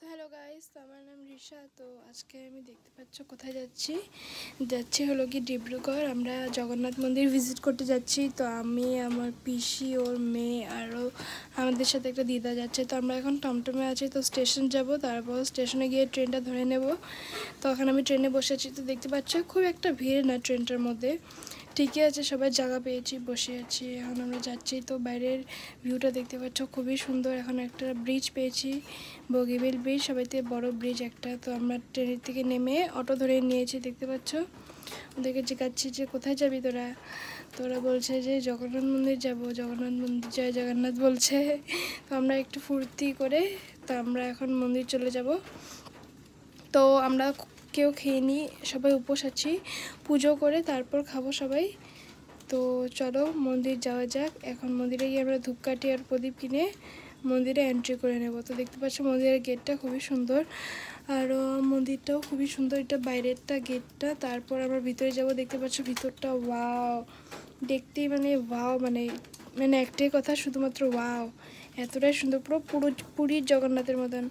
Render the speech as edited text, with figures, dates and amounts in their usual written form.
Hello guys, তো আমার নাম রিশা। তো আজকে আমি দেখতে পাচ্ছ কোথায় যাচ্ছি হলো কি ডিব্রুগড়। আমরা জগন্নাথ মন্দির ভিজিট করতে যাচ্ছি। তো আমি, আমার পিসি, ওর মেয়ে, আরও আমাদের সাথে একটা দিদা যাচ্ছে। তো আমরা এখন টমটমে আছি। তো স্টেশন যাব, তারপর স্টেশনে গিয়ে ট্রেনটা ধরে নেব। তো এখন আমি ট্রেনে বসেছি। তো দেখতে পাচ্ছ খুব একটা ভিড় না ট্রেনটার মধ্যে, ঠিকই আছে, সবাই জায়গা পেয়েছি, বসে আছি। এখন আমরা যাচ্ছি। তো বাইরের ভিউটা দেখতে পাচ্ছ খুবই সুন্দর। এখন একটা ব্রিজ পেয়েছি, বগিবিল ব্রিজ, সবাইতে বড় ব্রিজ একটা। তো আমরা ট্রেনের থেকে নেমে অটো ধরে নিয়েছি, দেখতে পাচ্ছ। ওদেরকে জিজ্ঞাসি যে কোথায় যাবি তোরা। তো ওরা বলছে যে জগন্নাথ মন্দির যাব। জগন্নাথ মন্দির, জয় জগন্নাথ বলছে। তো আমরা একটু ফুর্তি করে তো আমরা এখন মন্দির চলে যাব। তো আমরা কেউ খেয়ে নিই, সবাই উপোস আছি, পুজো করে তারপর খাবো সবাই। তো চলো মন্দির যাওয়া যাক। এখন মন্দিরে গিয়ে আমরা ধূপকাঠি আর প্রদীপ কিনে মন্দিরে এন্ট্রি করে নেব। তো দেখতে পাচ্ছ মন্দিরের গেটটা খুবই সুন্দর, আর মন্দিরটাও খুবই সুন্দর। এটা বাইরেরটা গেটটা, তারপর আমরা ভিতরে যাব। দেখতে পাচ্ছ ভিতরটা ওয়াও, দেখতেই মানে ওয়াও, মানে মানে একটাই কথা, শুধুমাত্র ওয়াও, এতটাই সুন্দর, পুরো পুরীর জগন্নাথের মতন।